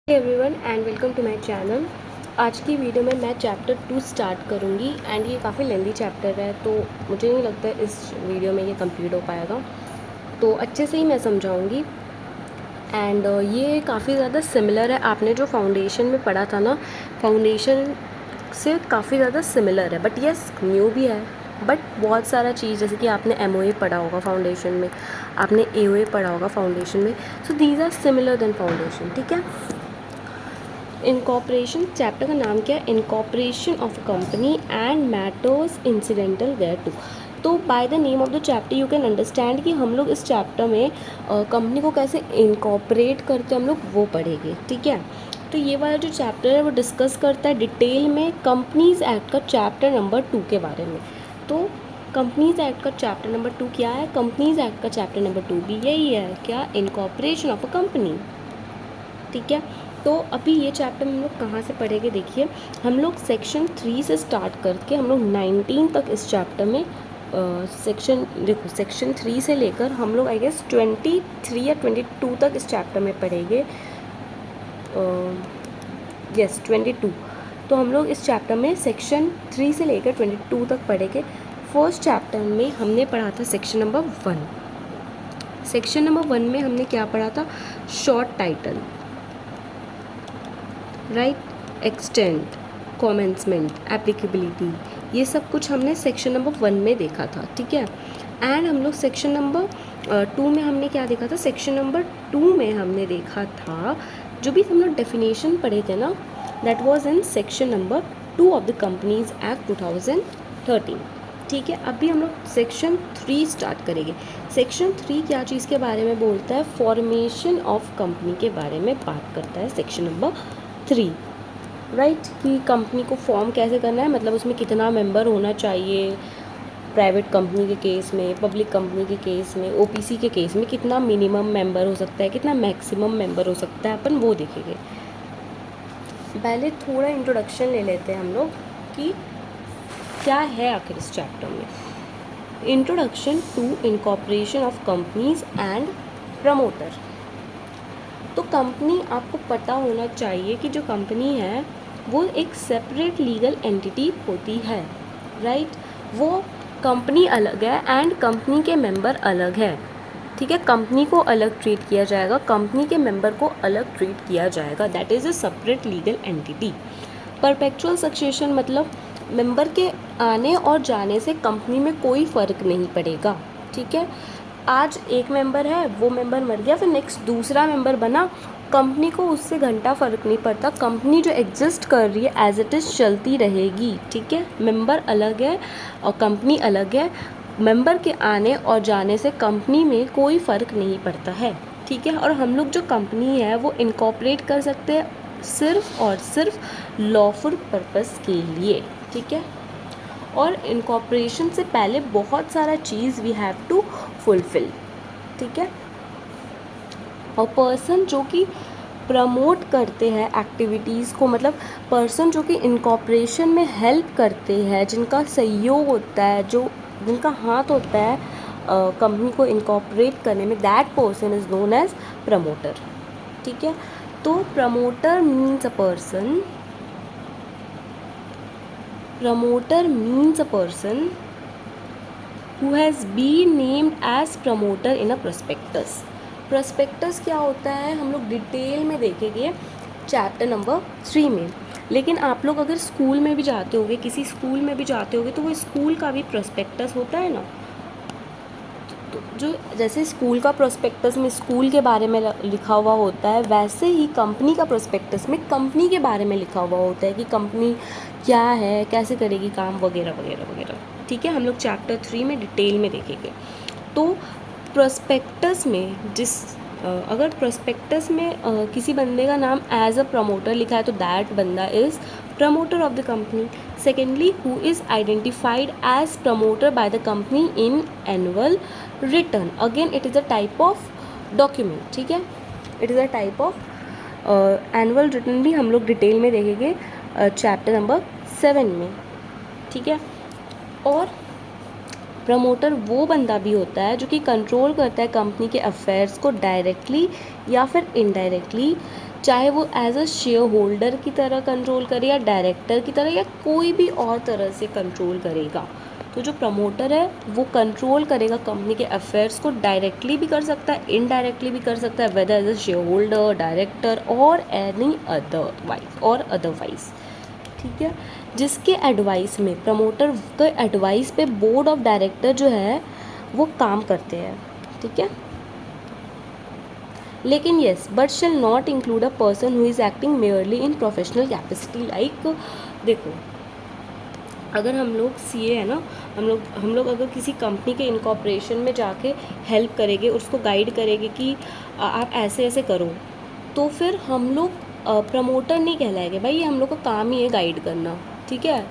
Everyone and welcome to my channel. आज की video में मैं चैप्टर 2 स्टार्ट करूंगी एंड ये काफ़ी लेंदी चैप्टर है, तो मुझे नहीं लगता इस वीडियो में ये कंप्लीट हो पाएगा, तो अच्छे से ही मैं समझाऊंगी। एंड ये काफ़ी ज़्यादा सिमिलर है, आपने जो फाउंडेशन में पढ़ा था ना, फाउंडेशन से काफ़ी ज़्यादा सिमिलर है, बट यस न्यू भी है। बट बहुत सारा चीज़, जैसे कि आपने एमओए पढ़ा होगा फाउंडेशन में, आपने एओए पढ़ा होगा फाउंडेशन में, so these are similar then foundation. ठीक है। इनकॉर्पोरेशन चैप्टर का नाम क्या है? Incorporation of company and matters incidental thereto. तो by the name of the chapter you can understand कि हम लोग इस चैप्टर में कंपनी को कैसे इनकॉर्पोरेट करते हैं, हम लोग वो पढ़ेंगे। ठीक है। तो ये वाला जो चैप्टर है वो डिस्कस करता है डिटेल में कंपनीज एक्ट का चैप्टर नंबर 2 के बारे में। तो कंपनीज एक्ट का चैप्टर नंबर 2 क्या है? कंपनीज एक्ट का चैप्टर नंबर 2 भी यही है, क्या? Incorporation of a company. ठीक है। तो अभी ये चैप्टर हम लोग कहाँ से पढ़ेंगे? देखिए, हम लोग सेक्शन 3 से स्टार्ट करके हम लोग 19 तक इस चैप्टर में सेक्शन 3 से लेकर हम लोग आई गेस 23 या 22 तक इस चैप्टर में पढ़ेंगे। यस 22। तो हम लोग इस चैप्टर में सेक्शन 3 से लेकर 22 तक पढ़ेंगे। फर्स्ट चैप्टर में हमने पढ़ा था सेक्शन नंबर 1। सेक्शन नंबर 1 में हमने क्या पढ़ा था? Short title, right, extent, कॉमेंसमेंट, applicability, ये सब कुछ हमने सेक्शन नंबर 1 में देखा था। ठीक है। एंड हम लोग सेक्शन नंबर 2 में हमने क्या देखा था? सेक्शन नंबर 2 में हमने देखा था जो भी हम लोग डेफिनेशन पढ़े थे ना, that was in section number 2 of the companies act 2013। ठीक है। अभी हम लोग सेक्शन 3 स्टार्ट करेंगे। सेक्शन 3 क्या चीज़ के बारे में बोलता है? फॉर्मेशन ऑफ कंपनी के बारे में बात करता है सेक्शन नंबर 3, राइट, कि कंपनी को फॉर्म कैसे करना है, मतलब उसमें कितना मेंबर होना चाहिए, प्राइवेट कंपनी के केस में, पब्लिक कंपनी के केस में, ओपीसी के केस में कितना मिनिमम मेंबर हो सकता है, कितना मैक्सिमम मेंबर हो सकता है, अपन वो देखेंगे। पहले थोड़ा इंट्रोडक्शन ले लेते हैं हम लोग कि क्या है आखिर इस चैप्टर में। Introduction to incorporation of companies and promoter. तो कंपनी, आपको पता होना चाहिए कि जो कंपनी है वो एक सेपरेट लीगल एंटिटी होती है, राइट। वो कंपनी अलग है एंड कंपनी के मेंबर अलग है। ठीक है। कंपनी को अलग ट्रीट किया जाएगा, कंपनी के मेंबर को अलग ट्रीट किया जाएगा, that is a separate legal entity. Perpetual succession मतलब मेंबर के आने और जाने से कंपनी में कोई फ़र्क नहीं पड़ेगा। ठीक है। आज एक मेंबर है, वो मेंबर मर गया, फिर नेक्स्ट दूसरा मेंबर बना, कंपनी को उससे घंटा फ़र्क नहीं पड़ता, कंपनी जो एग्जिस्ट कर रही है एज इट इज़ चलती रहेगी। ठीक है। मेंबर अलग है और कंपनी अलग है, मेंबर के आने और जाने से कंपनी में कोई फ़र्क नहीं पड़ता है। ठीक है। और हम लोग जो कंपनी है वो इनकॉर्पोरेट कर सकते हैं सिर्फ और सिर्फ लॉफुल पर्पस के लिए। ठीक है। और इनकॉर्पोरेशन से पहले बहुत सारा चीज़ वी हैव टू फुलफिल। ठीक है। और पर्सन जो कि प्रमोट करते हैं एक्टिविटीज़ को, मतलब पर्सन जो कि इनकॉर्पोरेशन में हेल्प करते हैं, जिनका सहयोग होता है, जो जिनका हाथ होता है कंपनी को इनकॉर्पोरेट करने में, that person is known as promoter. ठीक है। तो promoter means a person who has been named as promoter in a prospectus। prospectus क्या होता है हम लोग डिटेल में देखेंगे चैप्टर नंबर 3 में। लेकिन आप लोग अगर स्कूल में भी जाते होगे, किसी स्कूल में भी जाते होगे, तो वो स्कूल का भी प्रोस्पेक्टस होता है ना। तो जो जैसे स्कूल का प्रोस्पेक्टस में स्कूल के बारे में लिखा हुआ होता है, वैसे ही कंपनी का प्रोस्पेक्टस में कंपनी के बारे में लिखा हुआ होता है कि कंपनी क्या है, कैसे करेगी काम, वगैरह वगैरह वगैरह। ठीक है। हम लोग चैप्टर 3 में डिटेल में देखेंगे। तो प्रोस्पेक्टस में अगर प्रोस्पेक्टस में किसी बंदे का नाम एज अ प्रमोटर लिखा है, तो दैट बंदा is promoter of the company. Secondly, who is identified as promoter by the company in annual return. Again it is a type of document. ठीक है। It is a type of annual return भी हम लोग detail में देखेंगे chapter number 7 में। ठीक है। और प्रमोटर वो बंदा भी होता है जो कि कंट्रोल करता है कंपनी के अफेयर्स को डायरेक्टली या फिर इनडायरेक्टली, चाहे वो एज अ शेयर होल्डर की तरह कंट्रोल करे या डायरेक्टर की तरह या कोई भी और तरह से कंट्रोल करेगा। तो जो प्रमोटर है वो कंट्रोल करेगा कंपनी के अफेयर्स को, डायरेक्टली भी कर सकता है, इनडायरेक्टली भी कर सकता है, whether as a shareholder, director और एनी अदरवाइज। ठीक है, जिसके एडवाइस में, प्रमोटर के एडवाइस पे बोर्ड ऑफ डायरेक्टर जो है वो काम करते हैं। ठीक है, लेकिन yes but shall not include a person who is acting merely in professional capacity. Like देखो, अगर हम लोग सीए है ना, हम लोग अगर किसी कंपनी के इनकॉर्पोरेशन में जाके हेल्प करेंगे, उसको गाइड करेंगे कि आप ऐसे ऐसे करो, तो फिर हम लोग प्रमोटर नहीं कहलाएंगे भाई, ये हम लोग का काम ही है गाइड करना। ठीक है,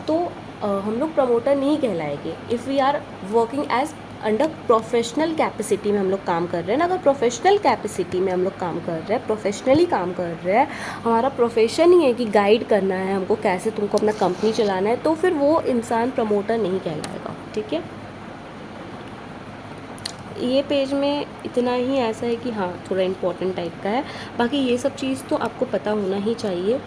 तो हम लोग प्रमोटर नहीं कहलाएंगे if we are working as under professional capacity में हम लोग काम कर रहे हैं ना। अगर प्रोफेशनल कैपेसिटी में हम लोग काम कर रहे हैं, प्रोफेशनली काम कर रहे हैं, हमारा प्रोफेशन ही है कि गाइड करना है हमको, कैसे तुमको अपना कंपनी चलाना है, तो फिर वो इंसान प्रमोटर नहीं कहलाएगा। ठीक है, ये पेज में इतना ही ऐसा है कि हाँ थोड़ा इम्पोर्टेंट टाइप का है, बाकी ये सब चीज़ तो आपको पता होना ही चाहिए।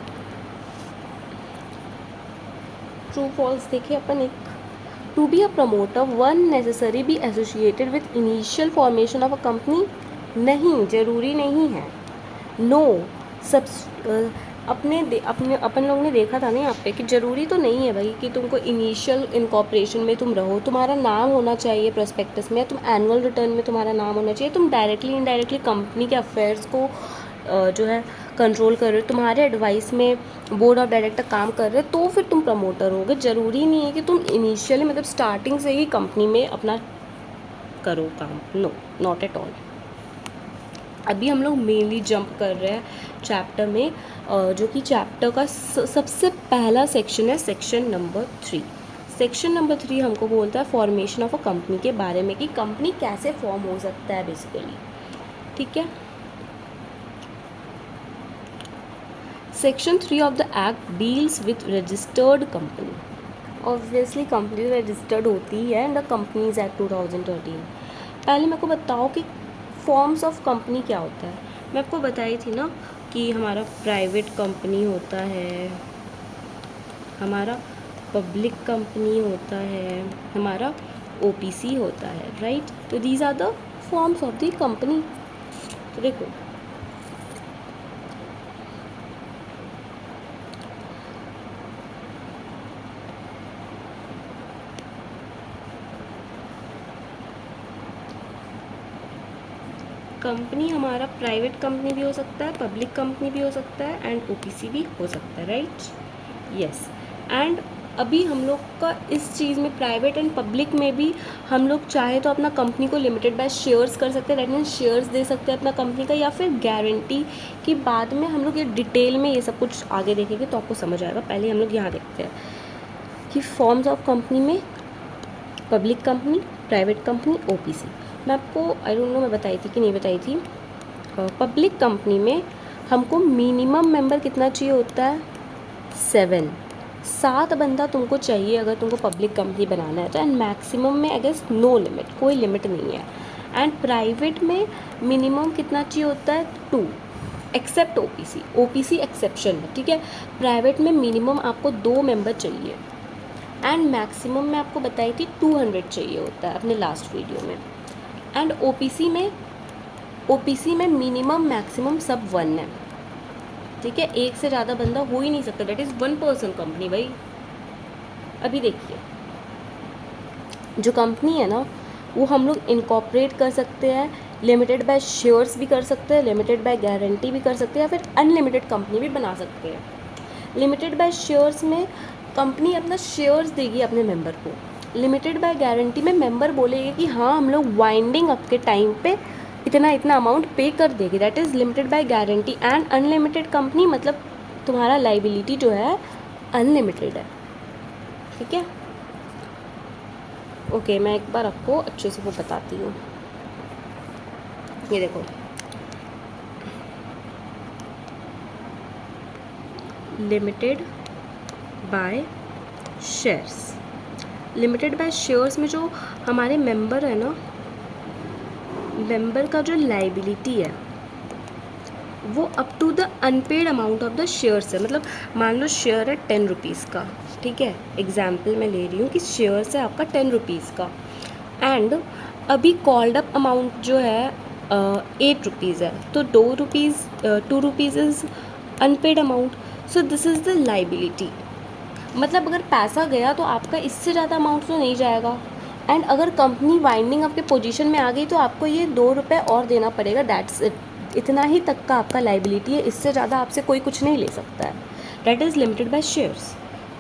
ट्रू फॉल्स देखे अपन एक, to be a promoter one necessary be associated with initial formation of a company. नहीं, ज़रूरी नहीं है। नो, सब अपन लोग ने देखा था ना यहाँ पे कि ज़रूरी तो नहीं है भाई कि तुमको इनिशियल इनकॉर्पोरेशन में तुम रहो, तुम्हारा नाम होना चाहिए प्रोस्पेक्टस में, तुम एनुअल रिटर्न में तुम्हारा नाम होना चाहिए, तुम डायरेक्टली इनडायरेक्टली कंपनी के अफेयर्स को जो है कंट्रोल कर रहे हो, तुम्हारे एडवाइस में बोर्ड ऑफ डायरेक्टर काम कर रहे हो, तो फिर तुम प्रमोटर होगे। ज़रूरी नहीं है कि तुम इनिशियली मतलब स्टार्टिंग से ही कंपनी में अपना करो काम। No, not at all. अभी हम लोग मेनली जंप कर रहे हैं चैप्टर में, जो कि चैप्टर का सबसे पहला सेक्शन है, सेक्शन नंबर 3। सेक्शन नंबर 3 हमको बोलता है फॉर्मेशन ऑफ अ कंपनी के बारे में, कि कंपनी कैसे फॉर्म हो सकता है बेसिकली। ठीक है, section 3 of the act deals with registered company. Obviously company registered होती है अंडर कंपनीज एक्ट 2013। पहले मेरे को बताओ कि फॉर्म्स ऑफ कंपनी क्या होता है। मैं आपको बताई थी ना कि हमारा प्राइवेट कंपनी होता है, हमारा पब्लिक कंपनी होता है, हमारा ओपीसी होता है, राइट। तो these are the forms of the company. तो देखो, कंपनी हमारा प्राइवेट कंपनी भी हो सकता है, पब्लिक कंपनी भी हो सकता है एंड ओपीसी भी हो सकता है, राइट। यस, एंड अभी हम लोग का इस चीज़ में प्राइवेट एंड पब्लिक में भी हम लोग चाहे तो अपना कंपनी को लिमिटेड बाय शेयर्स कर सकते हैं, दैट मीन्स शेयर्स दे सकते हैं अपना कंपनी का, या फिर गारंटी की बाद में हम लोग ये डिटेल में ये सब कुछ आगे देखेंगे तो आपको समझ आएगा। पहले हम लोग यहाँ देखते हैं कि फॉर्म्स ऑफ कंपनी में public company, private company, OPC. मैं आपको आई डोंट नो मैं बताई थी कि नहीं बताई थी। पब्लिक कंपनी में हमको मिनिमम मेंबर कितना चाहिए होता है, 7 बंदा तुमको चाहिए अगर तुमको पब्लिक कंपनी बनाना है तो, एंड मैक्सिमम में आई गेस नो लिमिट, कोई लिमिट नहीं है। एंड प्राइवेट में मिनिमम कितना चाहिए होता है, 2, एक्सेप्ट ओपीसी। ओपीसी एक्सेप्शन है, ठीक है। प्राइवेट में मिनिमम आपको 2 मेंबर चाहिए एंड मैक्सिमम में आपको बताई थी 200 चाहिए होता है अपने लास्ट वीडियो में। एंड ओपीसी में मिनिमम मैक्सिमम सब 1 है, ठीक है। एक से ज़्यादा बंदा हो ही नहीं सकता, दैट इज़ 1 पर्सन कंपनी भाई। अभी देखिए, जो कंपनी है ना वो हम लोग इनकॉर्पोरेट कर सकते हैं, लिमिटेड बाय शेयर्स भी कर सकते हैं, लिमिटेड बाय गारंटी भी कर सकते हैं, या फिर अनलिमिटेड कंपनी भी बना सकते हैं। लिमिटेड बाय शेयर्स में कंपनी अपना शेयर्स देगी अपने मेंबर को, लिमिटेड बाय गारंटी में मेंबर बोलेंगे कि हाँ हम लोग वाइंडिंग अप के टाइम पे इतना अमाउंट पे कर देगी, that is limited by guarantee. And unlimited company मतलब तुम्हारा लाइबिलिटी जो है अनलिमिटेड है, ठीक है। ओके, मैं एक बार आपको अच्छे से वो बताती हूँ। ये देखो, limited by shares, limited by shares में जो हमारे मेंबर है ना, मेंबर का जो लाइबिलिटी है वो up to the unpaid amount of the share है। मतलब मान लो शेयर है 10 रुपीज़ का, ठीक है, एग्जाम्पल मैं ले रही हूँ कि शेयर है आपका 10 रुपीज़ का, एंड अभी कॉल्ड अप अमाउंट जो है 8 रुपीज़ है, तो 2 rupees is unpaid amount, so this is the liability. मतलब अगर पैसा गया तो आपका इससे ज़्यादा अमाउंट तो नहीं जाएगा, एंड अगर कंपनी वाइंडिंग अप के पोजीशन में आ गई तो आपको ये 2 रुपये और देना पड़ेगा, दैट्स इट। इतना ही तक का आपका लाइबिलिटी है, इससे ज़्यादा आपसे कोई कुछ नहीं ले सकता है। That is limited by shares,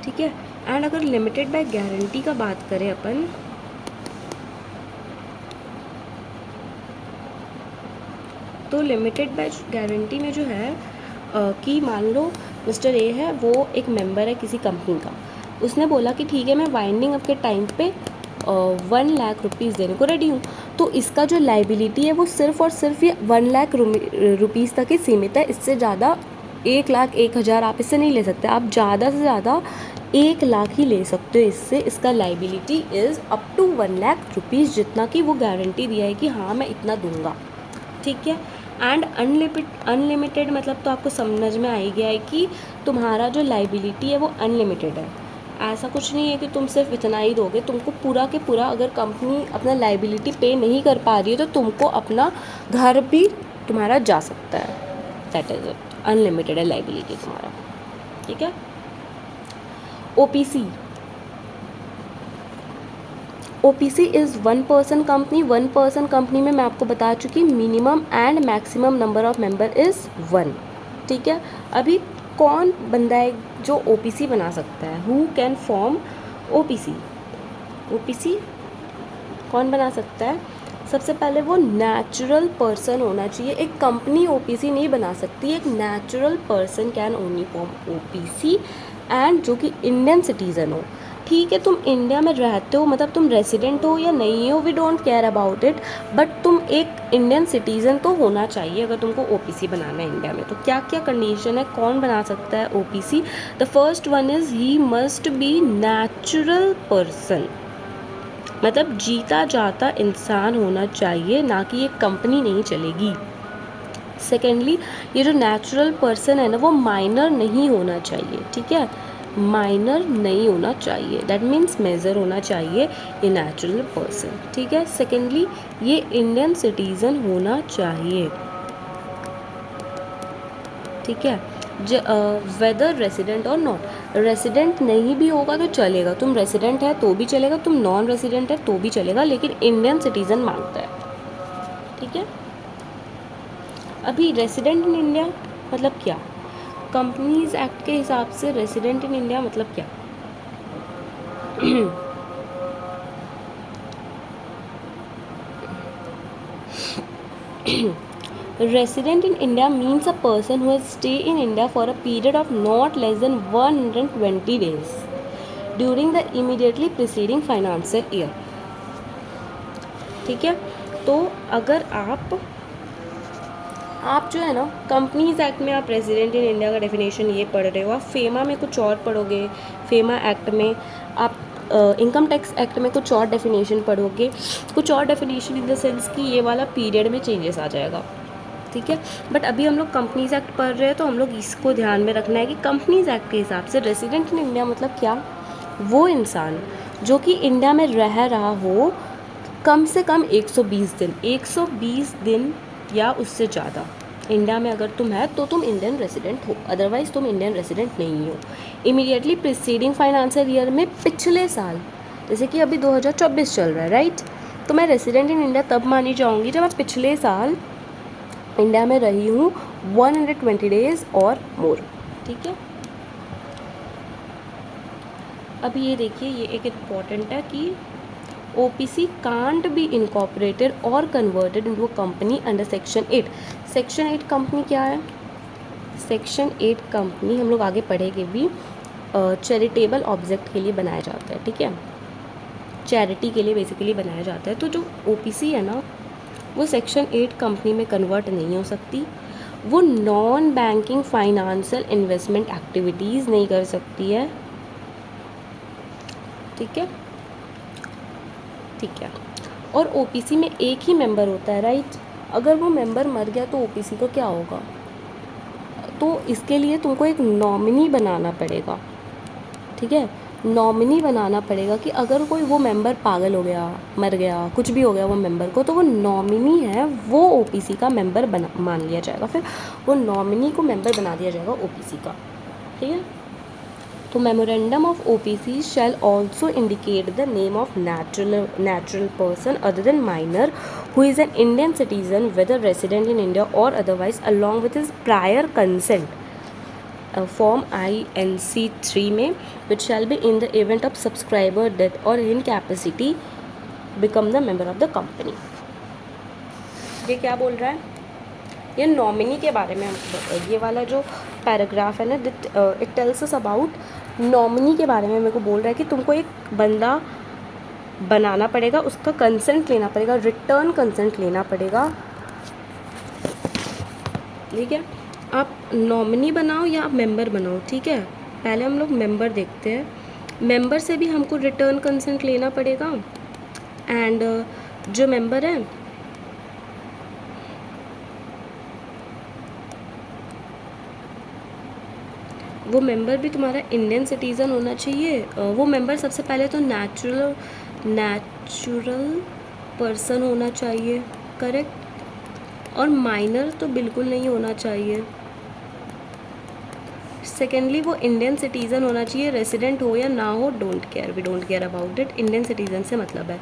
ठीक है। एंड अगर लिमिटेड बाय गारंटी का बात करें अपन, तो लिमिटेड बाय गारंटी में जो है कि मान लो मिस्टर ए है, वो एक मेंबर है किसी कंपनी का, उसने बोला कि ठीक है मैं वाइंडिंग अप के टाइम पे 1 लाख रुपीज़ देने को रेडी हूँ, तो इसका जो लाइबिलिटी है वो सिर्फ़ और सिर्फ ये 1 लाख रुपीज़ तक ही सीमित है। इससे ज़्यादा 1,01,000 आप इससे नहीं ले सकते, आप ज़्यादा से ज़्यादा 1 लाख ही ले सकते हो इससे। इसका liability is up to 1 lakh rupees, जितना कि वो गारंटी दिया है कि हाँ मैं इतना दूंगा, ठीक है। एंड अनलिमिटेड मतलब तो आपको समझ में आ ही गया है कि तुम्हारा जो लाइबिलिटी है वो अनलिमिटेड है। ऐसा कुछ नहीं है कि तुम सिर्फ इतना ही दोगे, तुमको पूरा के पूरा, अगर कंपनी अपना लाइबिलिटी पे नहीं कर पा रही है तो तुमको अपना घर भी तुम्हारा जा सकता है। दैट इज इट, अनलिमिटेड है लाइबिलिटी तुम्हारा, ठीक है। OPC, OPC is 1 person company. 1 person company में मैं आपको बता चुकी, minimum and maximum number of member is 1, ठीक है। अभी कौन बंदा है जो ओपीसी बना सकता है, who can form OPC? OPC कौन बना सकता है? सबसे पहले वो नेचुरल पर्सन होना चाहिए। एक कंपनी ओपीसी नहीं बना सकती, एक natural person can only form OPC, and जो कि इंडियन सिटीज़न हो, ठीक है। तुम इंडिया में रहते हो, मतलब तुम रेसिडेंट हो या नहीं हो, we don't care about it, but तुम एक इंडियन सिटीज़न तो होना चाहिए अगर तुमको ओपीसी बनाना है इंडिया में। तो क्या क्या कंडीशन है, कौन बना सकता है OPC? The first one is he must be natural person, मतलब जीता जाता इंसान होना चाहिए, ना कि एक कंपनी नहीं चलेगी। सेकेंडली, ये जो नेचुरल पर्सन है ना, वो माइनर नहीं होना चाहिए, ठीक है, माइनर नहीं होना चाहिए, दैट मीन्स मेजर होना चाहिए ये नेचुरल पर्सन, ठीक है। सेकेंडली, ये इंडियन सिटीज़न होना चाहिए, ठीक है। वेदर रेसिडेंट और नॉट, रेसिडेंट नहीं भी होगा तो चलेगा, तुम रेसिडेंट है तो भी चलेगा, तुम नॉन रेसिडेंट है तो भी चलेगा, लेकिन इंडियन सिटीज़न मांगता है, ठीक है। अभी रेसिडेंट इन इंडिया मतलब क्या? कंपनीज एक्ट के हिसाब से रेसिडेंट इन इंडिया मतलब क्या? Resident in India means a person who has stayed in India for a period of not less than 120 days during the immediately preceding financial year, ठीक है। तो अगर आप जो है ना, कंपनीज एक्ट में आप रेजिडेंट इन इंडिया का डेफिनेशन ये पढ़ रहे हो, आप फेमा में कुछ और पढ़ोगे, फेमा एक्ट में आप इनकम टैक्स एक्ट में कुछ और डेफिनेशन पढ़ोगे, कुछ और डेफिनेशन इन द सेंस कि ये वाला पीरियड में चेंजेस आ जाएगा, ठीक है। बट अभी हम लोग कंपनीज एक्ट पढ़ रहे हैं तो हम लोग इसको ध्यान में रखना है कि कंपनीज एक्ट के हिसाब से रेजिडेंट इन इंडिया मतलब क्या? वो इंसान जो कि इंडिया में रह रहा हो कम से कम 120 दिन, 120 दिन या उससे ज़्यादा इंडिया में अगर तुम है तो तुम इंडियन रेसिडेंट हो, अदरवाइज़ तुम इंडियन रेसिडेंट नहीं हो। इमीडिएटली प्रीसीडिंग फाइनेंशियल ईयर में पिछले साल, जैसे कि अभी 2024 चल रहा है, राइट, तो मैं रेसिडेंट इन इंडिया तब मानी जाऊँगी जब मैं पिछले साल इंडिया में रही हूँ 120 डेज़ और मोर, ठीक है। अभी ये देखिए, ये एक इम्पॉर्टेंट है कि OPC can't be incorporated or converted into a company under Section 8. Section 8 company क्या है? Section 8 कंपनी हम लोग आगे पढ़ेंगे भी, चैरिटेबल ऑब्जेक्ट के लिए बनाया जाता है, ठीक है, चैरिटी के लिए बेसिकली बनाया जाता है। तो जो OPC है ना, वो Section 8 कंपनी में कन्वर्ट नहीं हो सकती, वो non banking financial investment activities नहीं कर सकती है, ठीक है, ठीक है। और OPC में एक ही मेंबर होता है, राइट, अगर वो मेंबर मर गया तो OPC का क्या होगा? तो इसके लिए तुमको एक नॉमिनी बनाना पड़ेगा, ठीक है। नॉमिनी बनाना पड़ेगा कि अगर कोई वो मेंबर पागल हो गया, मर गया, कुछ भी हो गया वो मेंबर को, तो वो नॉमिनी है वो ओपीसी का मेंबर बना मान लिया जाएगा, फिर वो नॉमिनी को मेंबर बना दिया जाएगा ओपीसी का, ठीक है। तो memorandum of OPC shall also indicate the name of natural person other than minor who is an Indian citizen whether resident in India or otherwise along with his prior consent. Form INC 3 में which shall be in the event of subscriber death or incapacity become the member of the company. ये क्या बोल रहा है? ये nominee के बारे में ये वाला जो पैराग्राफ है ना, it tells us about nominee के बारे में मेरे को बोल रहा है कि तुमको एक बंदा बनाना पड़ेगा, उसका कंसेंट लेना पड़ेगा, रिटर्न कंसेंट लेना पड़ेगा, ठीक है। आप नॉमिनी बनाओ या आप मेंबर बनाओ, ठीक है। पहले हम लोग मेंबर देखते हैं। मेंबर से भी हमको रिटर्न कंसेंट लेना पड़ेगा एंड जो मेंबर है वो मेंबर भी तुम्हारा इंडियन सिटीज़न होना चाहिए। वो मेंबर सबसे पहले तो नेचुरल पर्सन होना चाहिए, करेक्ट, और माइनर तो बिल्कुल नहीं होना चाहिए। सेकेंडली वो इंडियन सिटीज़न होना चाहिए, रेसिडेंट हो या ना हो, don't care, we don't care about it, Indian citizen से मतलब है।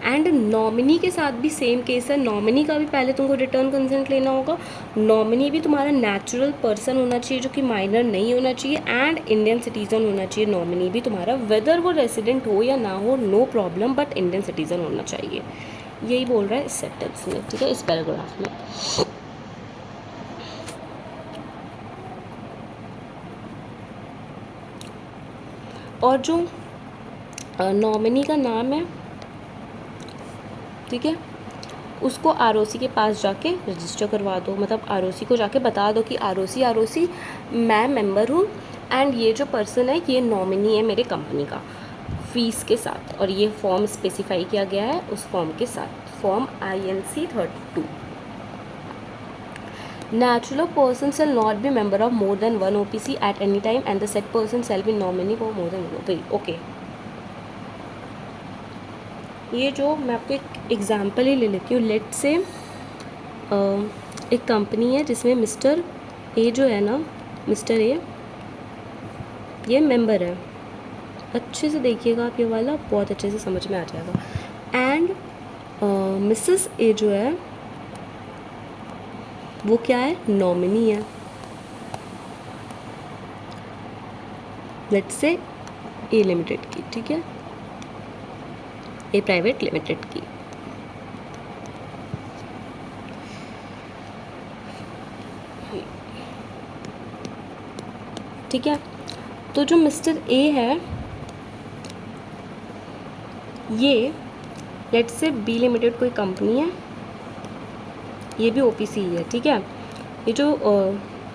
एंड नॉमिनी के साथ भी सेम केस है, नॉमिनी का भी पहले तुमको रिटर्न कंसेंट लेना होगा। नॉमिनी भी तुम्हारा नेचुरल पर्सन होना चाहिए जो कि माइनर नहीं होना चाहिए, एंड इंडियन सिटीज़न होना चाहिए नॉमिनी भी तुम्हारा, वेदर वो रेसिडेंट हो या ना हो no problem, but Indian citizen होना चाहिए। यही बोल रहा है इस सेंटेंस में, ठीक है, इस पैराग्राफ में। और जो नॉमिनी का नाम है, ठीक है, उसको आरओसी के पास जाके रजिस्टर करवा दो, मतलब आरओसी को जाके बता दो कि आरओसी मैं मेंबर हूँ एंड ये जो पर्सन है ये नॉमिनी है मेरे कंपनी का, फीस के साथ, और ये फॉर्म स्पेसिफाई किया गया है उस फॉर्म के साथ, form INC 32। Natural person shall not be member of more than one OPC at any time and the said person shall be nominee for more than one OPC. Okay, ये जो मैं आपको एक एग्जांपल ही ले लेती हूँ। लेट से एक कंपनी है जिसमें मिस्टर ए जो है ना, मिस्टर ए ये मेंबर है, अच्छे से देखिएगा आप, ये वाला बहुत अच्छे से समझ में आ जाएगा। एंड मिसेस ए जो है वो क्या है, नॉमिनी है, लेट्स से ए लिमिटेड की, ठीक है, ए प्राइवेट लिमिटेड की। ठीक है, तो जो मिस्टर ए है ये लेट्स से बी लिमिटेड कोई कंपनी है, ये भी ओपीसी है, ठीक है। ये जो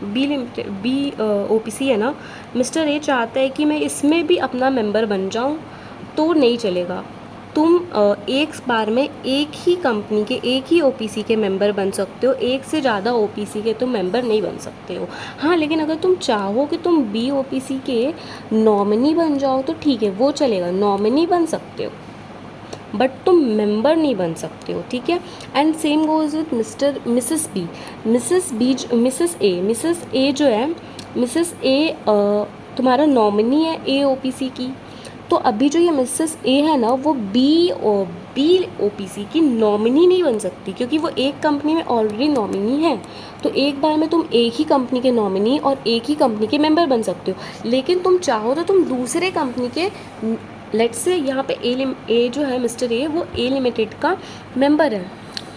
बी लिमिटेड बी ओपीसी है ना, मिस्टर ए चाहता है कि मैं इसमें भी अपना मेंबर बन जाऊं, तो नहीं चलेगा। तुम एक बार में एक ही कंपनी के एक ही ओपीसी के मेंबर बन सकते हो, एक से ज़्यादा ओपीसी के तुम मेंबर नहीं बन सकते हो। हाँ, लेकिन अगर तुम चाहो कि तुम बी ओपीसी के नॉमिनी बन जाओ तो ठीक है, वो चलेगा, नॉमिनी बन सकते हो, बट तुम मेंबर नहीं बन सकते हो, ठीक है। And same goes with Mrs A जो है, मिसेस ए तुम्हारा नॉमिनी है ए ओपीसी की, तो अभी जो ये मिसेस ए है ना वो बी ओपीसी की नॉमिनी नहीं बन सकती, क्योंकि वो एक कंपनी में ऑलरेडी नॉमिनी है। तो एक बार में तुम एक ही कंपनी के नॉमिनी और एक ही कंपनी के मेंबर बन सकते हो, लेकिन तुम चाहो तो तुम दूसरे कंपनी के, लेट्स से यहाँ पे ए जो है मिस्टर ए वो ए लिमिटेड का मेंबर है,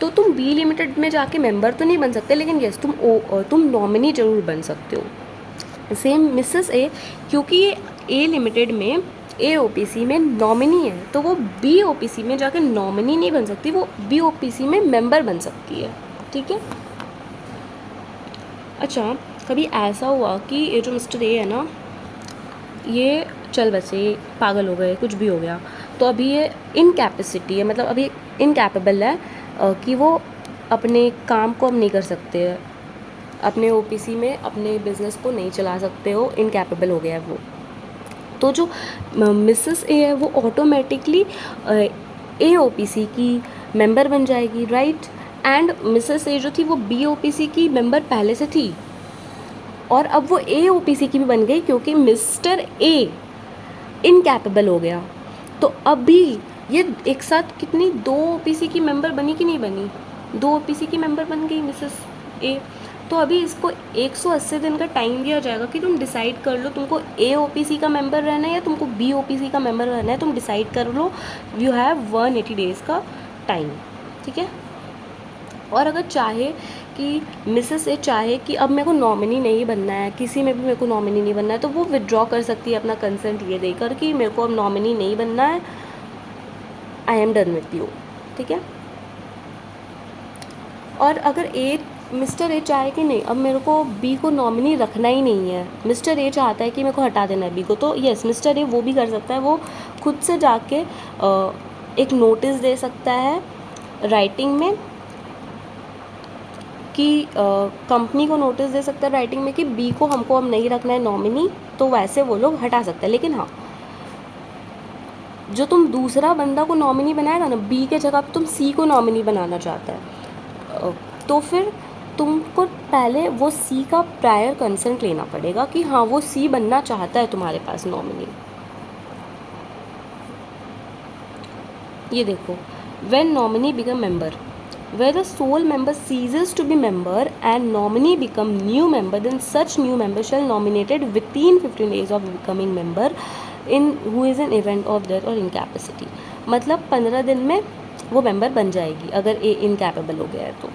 तो तुम बी लिमिटेड में जाके मेंबर तो नहीं बन सकते, लेकिन यस तुम नॉमिनी ज़रूर बन सकते हो। सेम मिसेस ए, क्योंकि ये ए लिमिटेड में ए ओपीसी में नॉमिनी है, तो वो बी ओपीसी में जाके नॉमिनी नहीं बन सकती, वो बी ओपीसी में मेंबर बन सकती है, ठीक है। अच्छा, कभी ऐसा हुआ कि ये जो मिस्टर ए है ना, ये चल बसे पागल हो गए, कुछ भी हो गया, तो अभी ये इनकैपेसिटी है, मतलब अभी इनकैपेबल है कि वो अपने काम को अब नहीं कर सकते हैं, अपने ओपीसी में अपने बिजनेस को नहीं चला सकते हो, इनकैपेबल हो गया है वो। तो जो मिसेस ए है वो ऑटोमेटिकली ए ओपीसी की मेंबर बन जाएगी, राइट। एंड मिसेस ए जो थी वो बी ओपीसी की मेंबर पहले से थी, और अब वो ए ओपीसी की भी बन गई क्योंकि मिस्टर ए इनकैपेबल हो गया। तो अभी ये एक साथ कितनी 2 ओपीसी की मेंबर बनी कि नहीं बनी, 2 ओपीसी की मेंबर बन गई मिसेस ए। तो अभी इसको 180 दिन का टाइम दिया जाएगा कि तुम डिसाइड कर लो तुमको ए ओपीसी का मेंबर रहना है या तुमको बी ओपीसी का मेंबर रहना है, तुम डिसाइड कर लो। यू हैव 180 डेज़ का टाइम, ठीक है। और अगर चाहे कि मिसेस ए चाहे कि अब मेरे को नॉमिनी नहीं बनना है, किसी में भी मेरे को नॉमिनी नहीं बनना है, तो वो विड्रॉ कर सकती है अपना कंसेंट ये देकर कि मेरे को अब नॉमिनी नहीं बनना है, I am done with you, ठीक है। और अगर मिस्टर ए चाहे कि नहीं अब मेरे को बी को नॉमिनी रखना ही नहीं है, मिस्टर ए चाहता है कि मेरे को हटा देना है बी को, तो यस मिस्टर ए वो भी कर सकता है। वो खुद से जाके एक नोटिस दे सकता है राइटिंग में कि कंपनी को नोटिस दे सकता है राइटिंग में कि बी को हमको अब नहीं रखना है नॉमिनी, तो वैसे वो लोग हटा सकते हैं। लेकिन हाँ, जो तुम दूसरा बंदा को नॉमिनी बनाएगा ना, बी के जगह पे तुम सी को नॉमिनी बनाना चाहता है, तो फिर तुमको पहले वो सी का प्रायर कंसेंट लेना पड़ेगा कि हाँ वो सी बनना चाहता है तुम्हारे पास नॉमिनी। ये देखो, when nominee become member, where the sole member ceases to be member and nominee become new member, then such new member shall nominated within 15 days of becoming member in who is an event of death or incapacity। मतलब 15 दिन में वो member बन जाएगी अगर ए incapable हो गया है तो।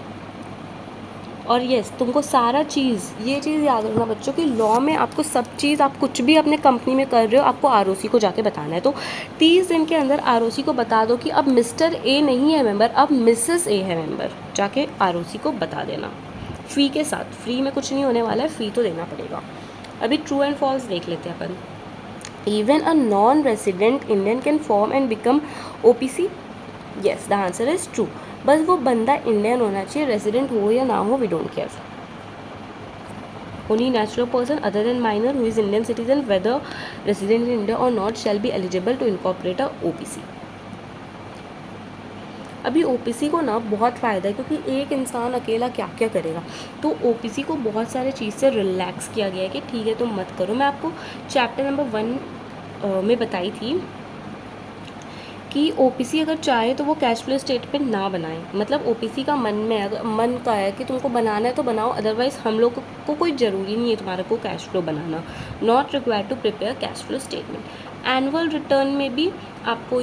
और यस, तुमको सारा चीज़ ये चीज़ याद रखना बच्चों कि लॉ में आपको सब चीज़, आप कुछ भी अपने कंपनी में कर रहे हो आपको आरओसी को जाके बताना है। तो 30 दिन के अंदर आरओसी को बता दो कि अब मिस्टर ए नहीं है मेंबर, अब मिसेस ए है मेंबर, जाके आरओसी को बता देना फ़ी के साथ। फ्री में कुछ नहीं होने वाला है, फ़ी तो देना पड़ेगा। अभी ट्रू एंड फॉल्स देख लेते हैं अपन। Even a non resident Indian can form and become OPC. Yes, the answer is true. बस वो बंदा इंडियन होना चाहिए, रेसिडेंट हो या ना हो, we don't care. Only natural person other than minor who is Indian citizen whether resident in India or not shall be eligible to incorporate a OPC। अभी ओपीसी को ना बहुत फ़ायदा है क्योंकि एक इंसान अकेला क्या क्या करेगा, तो ओपीसी को बहुत सारे चीज़ से रिलैक्स किया गया है कि ठीक है तुम मत करो। मैं आपको चैप्टर नंबर 1 में बताई थी कि ओपीसी अगर चाहे तो वो कैश फ्लो स्टेटमेंट ना बनाए, मतलब ओपीसी का मन में अगर मन का है कि तुमको बनाना है तो बनाओ, अदरवाइज़ हम लोग को कोई ज़रूरी नहीं है तुम्हारे को कैश फ्लो बनाना। Not required to prepare cash flow statement. Annual return में भी आपको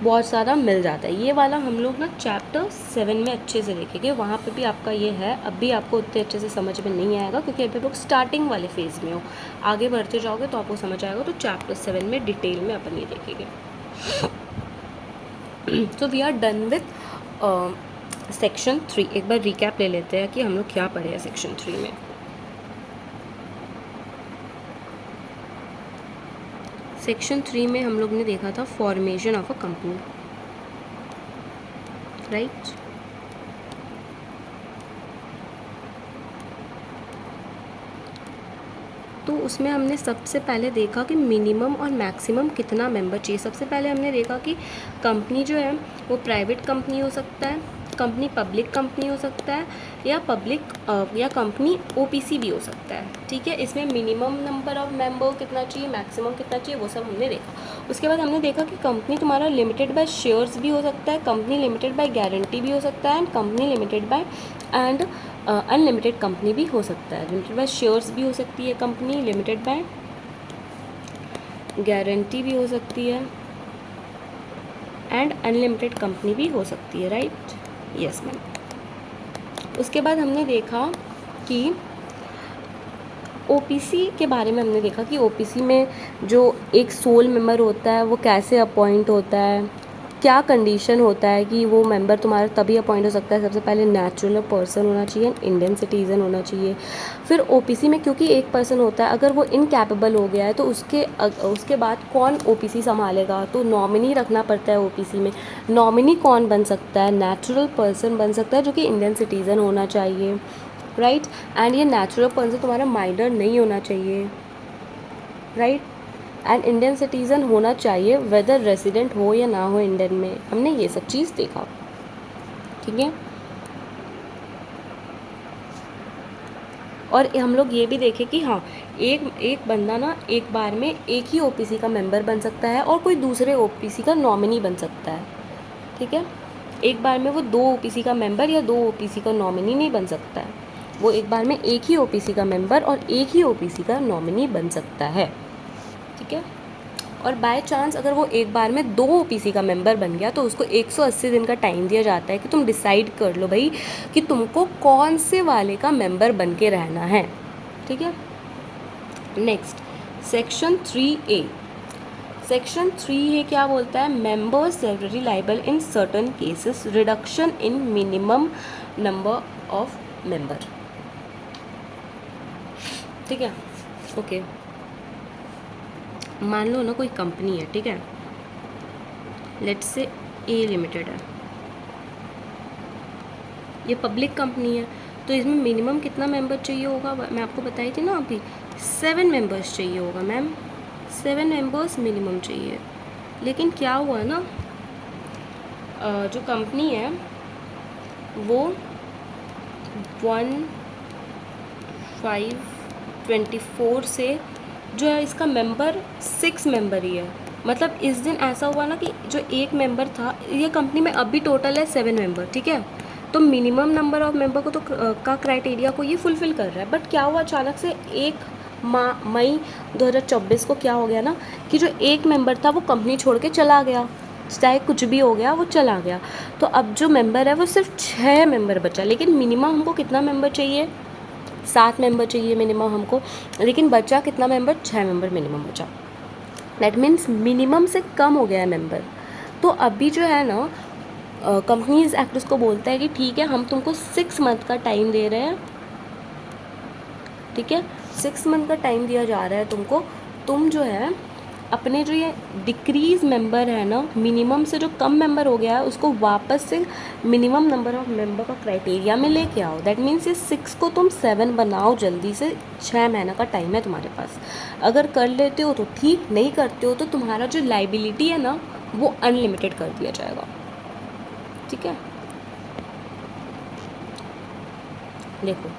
बहुत सारा मिल जाता है। ये वाला हम लोग ना चैप्टर 7 में अच्छे से देखेंगे, वहाँ पे भी आपका ये है। अभी आपको उतने अच्छे से समझ में नहीं आएगा क्योंकि अभी लोग स्टार्टिंग वाले फेज़ में हो, आगे बढ़ते जाओगे तो आपको समझ आएगा। तो चैप्टर 7 में डिटेल में अपन ये देखेंगे। तो we are done with section 3। एक बार रिकैप ले लेते हैं कि हम लोग क्या पढ़े हैं सेक्शन 3 में। सेक्शन 3 में हम लोग ने देखा था formation of a company, right. तो उसमें हमने सबसे पहले देखा कि मिनिमम और मैक्सिमम कितना मेंबर चाहिए। सबसे पहले हमने देखा कि कंपनी जो है वो प्राइवेट कंपनी हो सकता है, कंपनी पब्लिक कंपनी हो सकता है, या या कंपनी ओपीसी भी हो सकता है, ठीक है। इसमें मिनिमम नंबर ऑफ मेंबर कितना चाहिए, मैक्सिमम कितना चाहिए, वो सब हमने देखा। उसके बाद हमने देखा कि कंपनी तुम्हारा लिमिटेड बाय शेयर्स भी हो सकता है, कंपनी लिमिटेड बाय गारंटी भी हो सकता है, and company limited by and unlimited company भी हो सकता है। लिमिटेड बाय शेयर्स भी हो सकती है कंपनी, लिमिटेड बाय गारंटी भी हो सकती है, एंड अनलिमिटेड कंपनी भी हो सकती है, राइट। Yes ma'am. उसके बाद हमने देखा कि ओपीसी के बारे में हमने देखा कि ओपीसी में जो एक सोल मेंबर होता है वो कैसे अपॉइंट होता है, क्या कंडीशन होता है कि वो मेंबर तुम्हारा तभी अपॉइंट हो सकता है। सबसे पहले नेचुरल पर्सन होना चाहिए, इंडियन सिटीज़न होना चाहिए। फिर ओपीसी में क्योंकि एक पर्सन होता है, अगर वो इनकैपेबल हो गया है तो उसके बाद कौन ओपीसी संभालेगा, तो नॉमिनी रखना पड़ता है ओपीसी में। नॉमिनी कौन बन सकता है, नेचुरल पर्सन बन सकता है जो कि इंडियन सिटीज़न होना चाहिए, राइट। एंड ये नेचुरल पर्सन तुम्हारा माइनर नहीं होना चाहिए, राइट। एंड इंडियन सिटीज़न होना चाहिए वेदर रेसिडेंट हो या ना हो इंडियन में। हमने ये सब चीज़ देखा, ठीक है। और हम लोग ये भी देखें कि हाँ, एक बंदा ना एक बार में एक ही ओपीसी का मेंबर बन सकता है और कोई दूसरे ओपीसी का नॉमिनी बन सकता है, ठीक है। एक बार में वो 2 ओपीसी का मेंबर या 2 ओपीसी का नॉमिनी नहीं बन सकता है। वो एक बार में एक ही ओपीसी का मेंबर और एक ही ओपीसी का नॉमिनी बन सकता है, ठीक है। और बाय चांस अगर वो एक बार में 2 ओपीसी का मेंबर बन गया तो उसको 180 दिन का टाइम दिया जाता है कि तुम डिसाइड कर लो भाई कि तुमको कौन से वाले का मेंबर बन के रहना है, ठीक है। Next section 3A। Section 3A क्या बोलता है, members severally liable in certain cases, reduction in minimum number of member, ठीक है। ओके, मान लो ना कोई कंपनी है, ठीक है, लेट्स से ए लिमिटेड है, ये पब्लिक कंपनी है। तो इसमें मिनिमम कितना मेंबर चाहिए होगा, मैं आपको बताई थी ना अभी, 7 मेंबर्स चाहिए होगा मैम, 7 मेंबर्स मिनिमम चाहिए। लेकिन क्या हुआ ना, जो कंपनी है वो 1524 से जो है इसका मेंबर 6 मेंबर ही है। मतलब इस दिन ऐसा हुआ ना कि जो एक मेंबर था, ये कंपनी में अभी टोटल है 7 मेंबर, ठीक है। तो मिनिमम नंबर ऑफ मेंबर को तो का क्राइटेरिया को ये फुलफ़िल कर रहा है। बट क्या हुआ, अचानक से 1 मई 2024 को क्या हो गया ना कि जो एक मेंबर था वो कंपनी छोड़ के चला गया, चाहे कुछ भी हो गया वो चला गया। तो अब जो मेंबर है वो सिर्फ 6 मेंबर बचा। लेकिन मिनिमम हमको कितना मेंबर चाहिए, 7 मेंबर चाहिए मिनिमम हमको, लेकिन बचा कितना मेंबर, 6 मेंबर मिनिमम बचा। दैट मीन्स मिनिमम से कम हो गया है मेंबर। तो अभी जो है ना कंपनीज एक्ट उसको बोलता है कि ठीक है, हम तुमको 6 मंथ का टाइम दे रहे हैं, ठीक है, 6 मंथ का टाइम दिया जा रहा है तुमको। तुम जो है अपने जो ये डिक्रीज मेंबर है ना, मिनिमम से जो कम मेंबर हो गया है उसको वापस से मिनिमम नंबर ऑफ मेंबर का क्राइटेरिया में लेके आओ। दैट मीन्स ये 6 को तुम 7 बनाओ जल्दी से, 6 महीना का टाइम है तुम्हारे पास। अगर कर लेते हो तो ठीक, नहीं करते हो तो तुम्हारा जो लाइबिलिटी है ना वो अनलिमिटेड कर दिया जाएगा, ठीक है। देखो,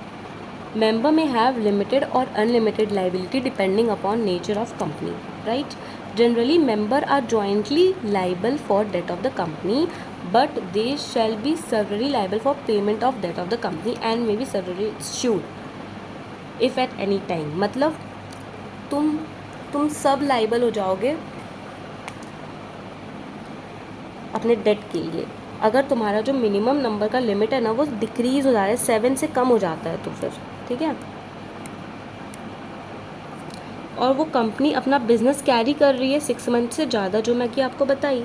member may have limited or unlimited liability depending upon nature of company, right? Generally member are jointly liable for debt of the company, but they shall be severally liable for payment of debt of the company and may be severally sued if at any time। मतलब तुम सब liable हो जाओगे अपने date के लिए अगर तुम्हारा जो मिनिमम नंबर का लिमिट है ना वो डिक्रीज़ हो जा रहा है, 7 से कम हो जाता है तो फिर ठीक है। और वो कंपनी अपना बिजनेस कैरी कर रही है 6 मंथ से ज़्यादा, जो मैं कि आपको बताई।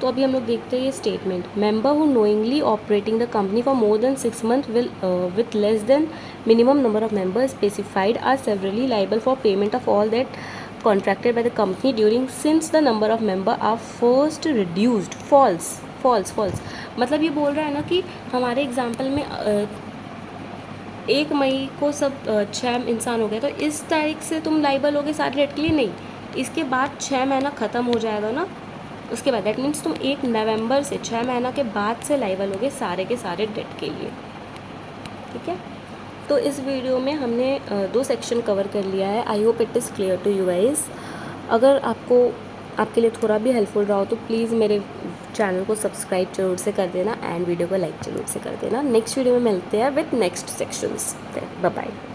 तो अभी हम लोग देखते हैं ये statement, member who knowingly operating the company for more than 6 month will with less than minimum number of members specified are severally liable for payment of all that contracted by the company during since the number of member are first reduced। false। मतलब ये बोल रहा है ना कि हमारे example में 1 मई को सब 6 इंसान हो गए, तो इस तारीख से तुम लाइबल हो गए सारे डेट के लिए, नहीं, इसके बाद 6 महीना ख़त्म हो जाएगा ना, उसके बाद दैट मीन्स तुम 1 नवंबर से 6 महीना के बाद से लाइबल हो गए सारे के सारे डेट के लिए, ठीक है। तो इस वीडियो में हमने 2 सेक्शन कवर कर लिया है। I hope it is clear to you guys. अगर आपके लिए थोड़ा भी हेल्पफुल रहा हो तो प्लीज़ मेरे चैनल को सब्सक्राइब जरूर से कर देना एंड वीडियो को लाइक जरूर से कर देना। नेक्स्ट वीडियो में मिलते हैं with next sections. Bye bye.